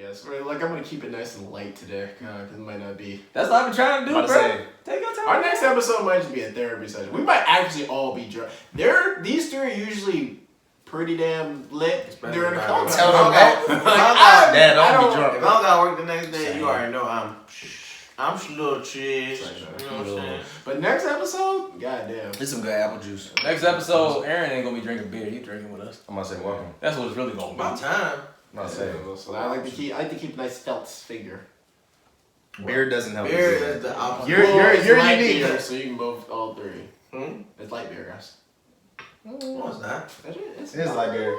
guess. Like, I'm going to keep it nice and light today, because it might not be. That's what I've been trying to do, bro. Take your time. Our next episode might just be a therapy session. We might actually all be drunk. These three are usually pretty damn lit during the call. Tell them that. Dad, don't be drunk. If I don't got work the next day, you already know I'm a little cheese. You know what I'm saying? But next episode, goddamn. It's some good apple juice. Next episode, Aaron ain't gonna be drinking beer. He drinking with us. I'm gonna say welcome. That's what it's really gonna be. About time. I'm gonna say. So I like to keep a nice felt figure. Beer doesn't help. Beer is the opposite. You're unique, beer, so you can both all three. It's light beer, guys. No, it's not. It is light beer.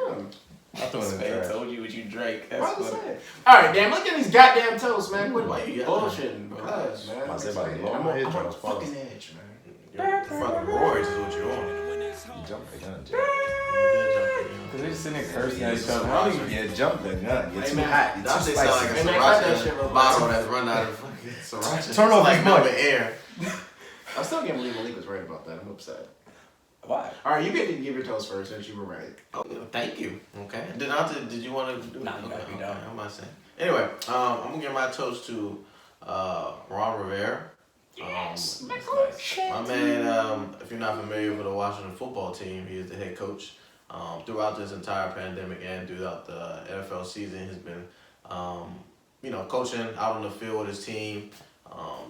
I thought Spade told you what you drank. That's funny. Alright, damn, look at these goddamn toes, man. Why you bullshitting? Because, man. I said, buddy, I'm on the fucking edge, man. You're fucking Royce is what you're on. You jumped the gun, Jay. Because they just sitting there cursing at each other. Yeah, jump the gun. You're too hot. You're That too shit sound like a spicy. sriracha bottle that's run out of fucking sriracha. Turn off like his no mic. air. I still can't believe Malik was right about that. I'm upset. Why? Alright, you get to give your toast first since you were right. Oh, thank you. Okay. Did you want to do it? Nah, you gotta be done. I'm not saying. Anyway, I'm gonna give my toast to Ron Rivera. Yes, My man, if you're not familiar with the Washington football team, he is the head coach. Throughout this entire pandemic and throughout the NFL season, he's been, coaching out on the field with his team,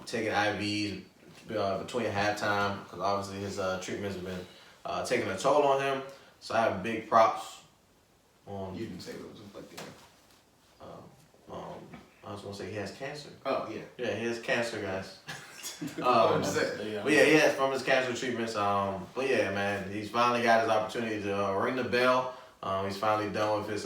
taking IVs between halftime because obviously his treatments have been taking a toll on him. So I have big props on. You didn't say what it was inflicting. I was gonna say he has cancer. Oh yeah. Yeah, he has cancer, guys. But yeah, he has from his cancer treatments. But yeah, man, he's finally got his opportunity to ring the bell. He's finally done with his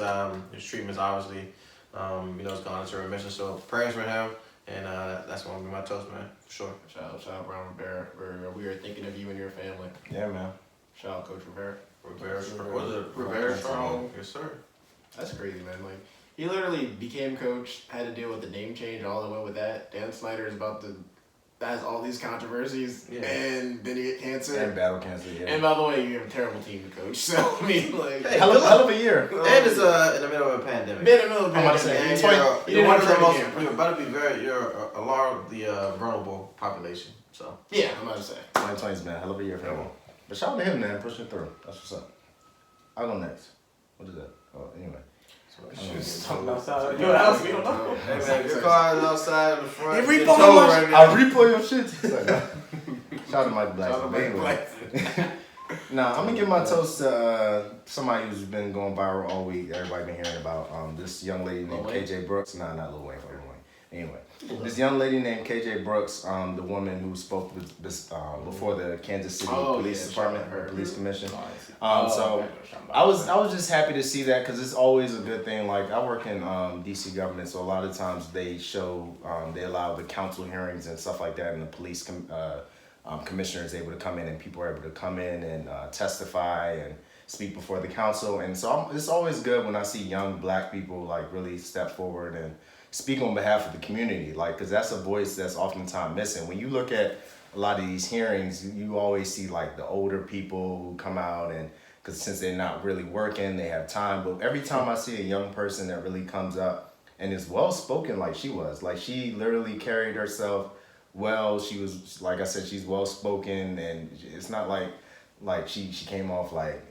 treatments. Obviously, it's gone into remission. So prayers for him, and that's gonna be my toast, man, for sure. Shout out Ron Rivera. We are thinking of you and your family. Yeah, man. Shout out Coach Rivera. Rivera strong. Yes, sir. That's crazy, man. Like, he literally became coach, had to deal with the name change, all that went with that. Dan Snyder is has all these controversies, and then you get cancer. And battle cancer, yeah. And by the way, you have a terrible team to coach. So, I mean, like... Hey, hell of a year. And it's in the middle of a pandemic. Been in the middle of a pandemic. You're one of the most... You're about to be you're alarmed the vulnerable population, so... Yeah, I'm about to say. 2020's been a hell of a year for him. But shout out to him, man, pushing through. That's what's up. I'll go next. What is that? Oh, anyway. Talking outside your house, we don't know. Hey man, your car is outside in the front. I'll replay your shit. Shout out to Mike Blackson. Nah, I'm gonna give my toast to somebody who's been going viral all week. Everybody been hearing about this young lady named KJ Brooks. Nah, not Lil Wayne. Anyway, this young lady named KJ Brooks, the woman who spoke before the Kansas City Police Department or Police Commission. So I was just happy to see that because it's always a good thing. Like I work in DC government, so a lot of times they allow the council hearings and stuff like that, and the police commissioner is able to come in and people are able to come in and testify and speak before the council. And so it's always good when I see young black people like really step forward and speak on behalf of the community, like, because that's a voice that's oftentimes missing. When you look at a lot of these hearings, you always see like the older people who come out, and because since they're not really working, they have time. But every time I see a young person that really comes up and is well spoken, like she was, like she literally carried herself well. She was, like I said, she's well spoken, and it's not like she came off like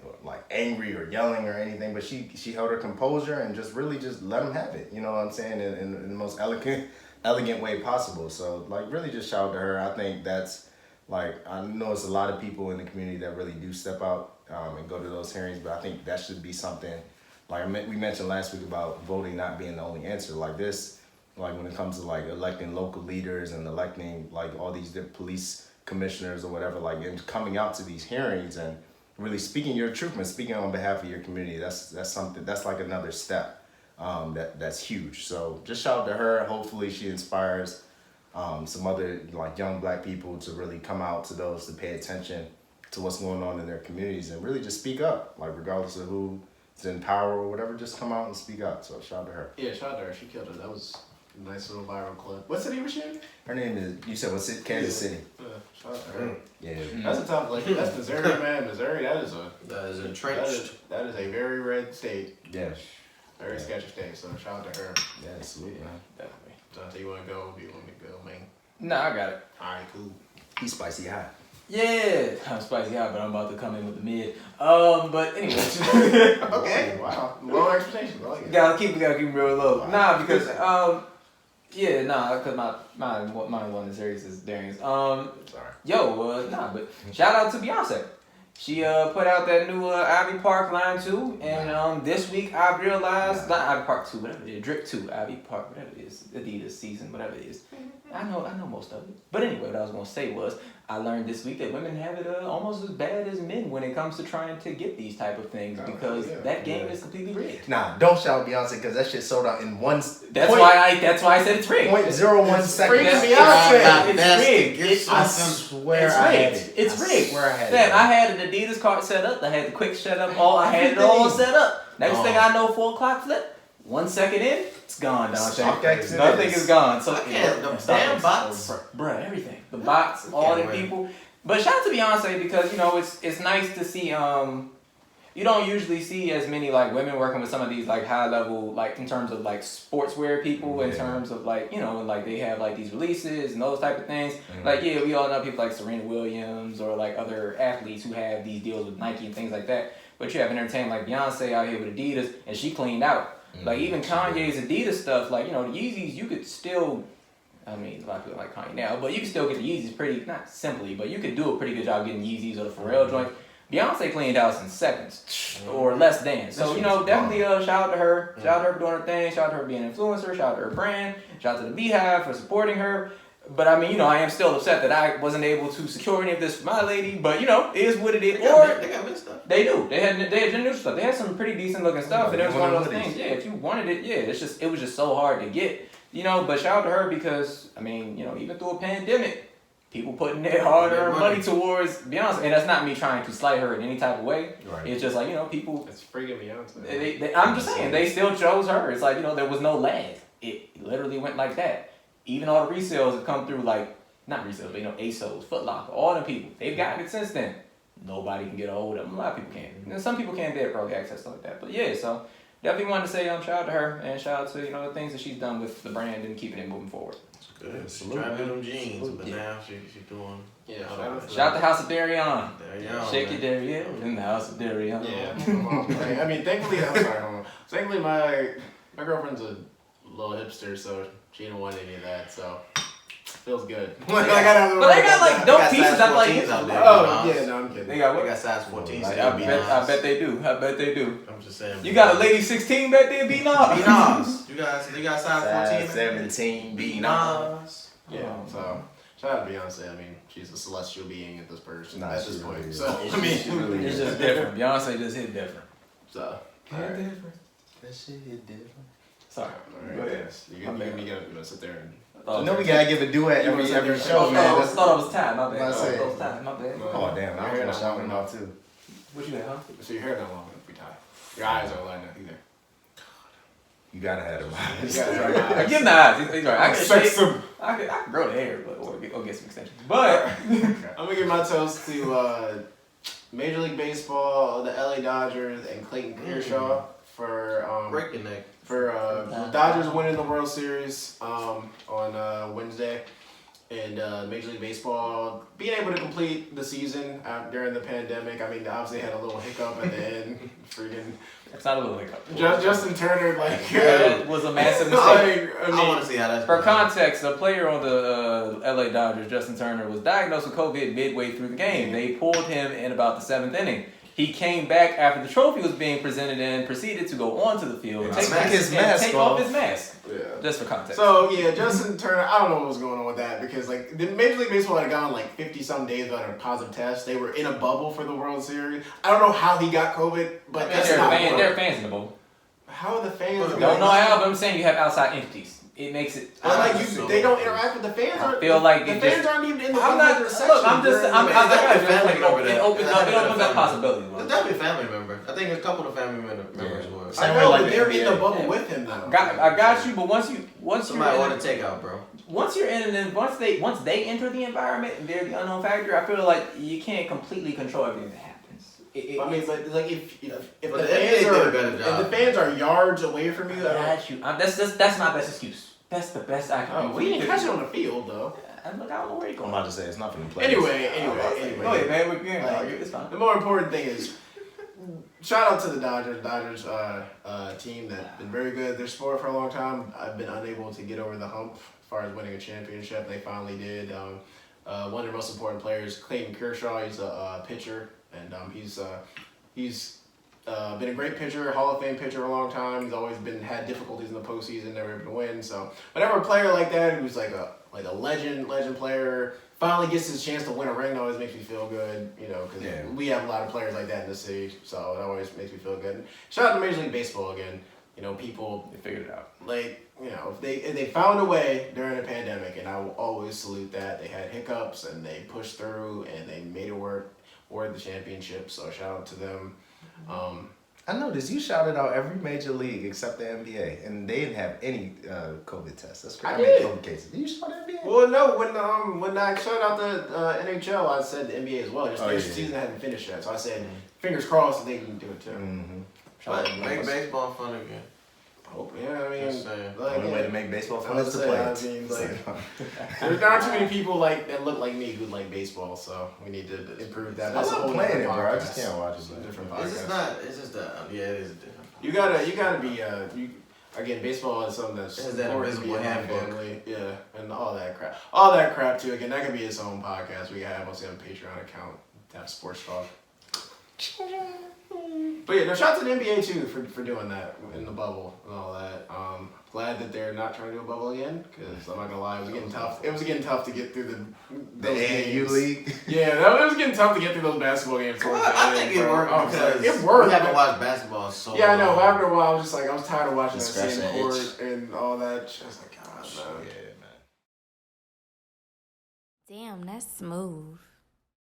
angry or yelling or anything, but she held her composure and just really just let them have it, you know what I'm saying, in the most elegant way possible. So like really just shout out to her. I think that's like, I know it's a lot of people in the community that really do step out and go to those hearings, but I think that should be something like we mentioned last week about voting not being the only answer. Like this, like when it comes to like electing local leaders and electing like all these police commissioners or whatever, like, and coming out to these hearings and really speaking your truth and speaking on behalf of your community, that's something, that's like another step that's huge. So just shout out to her. Hopefully she inspires some other like young black people to really come out to those, to pay attention to what's going on in their communities and really just speak up, like regardless of who's in power or whatever, just come out and speak out. So shout out to her. Yeah, shout out to her. She killed it. That was a nice little viral clip. What city was she in? Her name is, you said what's it? Kansas City. Shout out to her. Yeah. That's a tough, like, that's Missouri, man. Missouri, that is entrenched. That is a very red state. Yeah. Very sketchy thing. So shout out to her. Yeah, sweet, man. Definitely. Dante, you want to go? Do you want me to go, man? Nah, I got it. All right, cool. He's spicy hot. Yeah, I'm spicy hot, but I'm about to come in with the mid. But anyway. Okay, wow. Low expectations. I like it. gotta keep it real low. Nah, because because my one the series is Darius. Sorry. But shout out to Beyonce. She put out that new Ivy Park line 2, and this week I realized not Ivy Park 2, whatever it is, Drip 2, Ivy Park, whatever it is, Adidas season, whatever it is. I know most of it. But anyway, what I was gonna say was I learned this week that women have it almost as bad as men when it comes to trying to get these type of things because that game is completely rigged. Nah, don't shout Beyonce because that shit sold out in one. That's why I said it's rigged. 0.01 seconds. It's rigged. I swear I had it. It's rigged. I had Damn, I had an Adidas cart set up. I had the quick set up. I had it all set up. Next thing I know, 4 o'clock flip. 1 second in, it's gone, Dante. Nothing is gone. So the damn bots, bruh, everything. The bots, all the people. But shout out to Beyonce because it's nice to see. You don't usually see as many like women working with some of these like high level like in terms of like sportswear people in terms of like like they have like these releases and those type of things. Like we all know people like Serena Williams or like other athletes who have these deals with Nike and things like that. But you have an entertainment like Beyonce out here with Adidas and she cleaned out. Like even Kanye's Adidas stuff, like the Yeezys, you could still. I mean, a lot of people like Kanye now, but you can still get the Yeezys pretty, not simply, but you could do a pretty good job getting Yeezys or the Pharrell joint. Beyonce cleaned house in seconds or less than. So definitely shout out to her. Shout out to her for doing her thing. Shout out to her being an influencer. Shout out to her brand. Shout out to the Beehive for supporting her. But I mean, I am still upset that I wasn't able to secure any of this for my lady. But it is what it is. They got good stuff. They do. They had new stuff. They had some pretty decent looking stuff, and it was one of those things. Yeah, if you wanted it, it was just so hard to get. But shout out to her because I mean, even through a pandemic, people putting their hard-earned money towards Beyonce, and that's not me trying to slight her in any type of way. Right. It's just like people. It's freaking Beyonce. I'm just saying they still chose her. It's like there was no lag. It literally went like that. Even all the resales have come through like not resales, but ASOS, Foot Locker, all the people they've gotten it since then. Nobody can get a hold of them. A lot of people can. And some people can't get early access stuff like that. But so definitely wanted to say shout out to her and shout out to the things that she's done with the brand and keeping it moving forward. Good. She's trying to do them jeans, but now she's doing. Shout out to House of Darion. Shake it, Darion. In the House of Darion. Yeah. I mean, thankfully, I'm sorry, hold on. Thankfully, my girlfriend's a little hipster, so she didn't want any of that, so feels good. But they got like dope pieces I like. I'm kidding. They got size 14. I bet they do. I'm just saying. You got a lady 16 back there, B-Nas. They got size 14. 17 B-Nas. Yeah. So shout out to Beyonce. I mean, she's a celestial being at this point. Really so is. I mean, it's just different. Beyonce just hit different. So different. That shit hit different. Sorry. Go ahead. You gotta sit there and. We gotta give a duet every show, man. I thought it was time. My bad. My bad. Oh damn! I was gonna shout him out too. What you got, huh? So your hair not long enough to be tied. Your eyes are lined up either. You gotta have them eyes. Give him the eyes. He's right. I can grow the hair, or get some extensions. But I'm gonna give my toast to Major League Baseball, the LA Dodgers, and Clayton Kershaw for breaking neck. For Dodgers winning the World Series on Wednesday, and Major League Baseball being able to complete the season during the pandemic. I mean, they obviously had a little hiccup at the end. Freaking. It's not a little hiccup. Justin Turner, that was a massive mistake. I want to see how that's. For context, a player on the LA Dodgers, Justin Turner, was diagnosed with COVID midway through the game. They pulled him in about the 7th inning. He came back after the trophy was being presented and proceeded to go onto the field, take off his mask. Yeah. Just for context. So Justin Turner, I don't know what was going on with that because the Major League Baseball had gone 50-some days without a positive test. They were in a bubble for the World Series. I don't know how he got COVID, but they're fans in the bubble. How are the fans? Don't know how, but I'm saying you have outside entities. It makes it. They don't interact with the fans. I feel like the fans aren't even in the section. Look, it opens up possibilities. It's definitely a family member. I think a couple of family members were. I know, but they're in the bubble with him though. I got you, but once somebody want to take out, bro. Once you're in, and then once they enter the environment and they're the unknown factor, I feel like you can't completely control everything that happens. I mean, but like if the But the fans NBA did a better if job. the fans are yards away from you, That's my best excuse. That's the best I can do. we didn't catch it on the field though. Look, I don't know where you're I'm going. about to say it's not for the players. Anyway. Go ahead, man. We're getting Like, it's fine. The more important thing is, shout out to the Dodgers. Dodgers team that's been very good. Their sport for a long time. I've been unable to get over the hump as far as winning a championship. They finally did. One of their most important players, Clayton Kershaw. He's a pitcher, and he's been a great pitcher, Hall of Fame pitcher for a long time. He's always had difficulties in the postseason, never able to win. So whenever a player like that, who's like a legend player, finally gets his chance to win a ring, it always makes me feel good. You know, because we have a lot of players like that in the city, so it always makes me feel good. And shout out to Major League Baseball again. You know, people They figured it out. like, you know, if they found a way during the pandemic, and I will always salute that. They had hiccups and they pushed through and they made it work, won the championship. So shout out to them. I noticed you shouted out every major league except the NBA, and they didn't have any COVID tests. That's crazy. I did. COVID cases. Did you shout out NBA? Well, no, when I shouted out the NHL, I said the NBA as well. Just their yeah. season hadn't finished yet, so I said fingers crossed that they can do it too. Mm-hmm. But make baseball fun again. Hope, yeah, I mean, Just saying. The only way to make baseball fun I is to was play saying, it. I mean, like, there's not too many people that look like me who like baseball, so we need to improve that. I That's a love whole playing it, different bro. I podcast. just can't watch it. It's a different It's just podcast. not. It's just that. Yeah, it is a different. You gotta be again. Baseball is something that's It has that important to be invisible in my handbook. family, yeah, and all that crap too. Again, that could be its own podcast. We have also have a Patreon account to have sports talk. But yeah, no, shout out to the NBA too for doing that in the bubble and all that. Glad that they're not trying to do a bubble again, because I'm not gonna lie, it was getting tough. It was getting tough to get through The those AAU games. league. Yeah, it was getting tough to get through those basketball games. towards the I end, think it bro. worked I was like, because it worked. we haven't but- watched basketball in so Yeah, I know. long. After a while, I was just I was tired of watching that Scratch same that court itch. and all that. I was like, God, no. Yeah, man. Damn, that's smooth.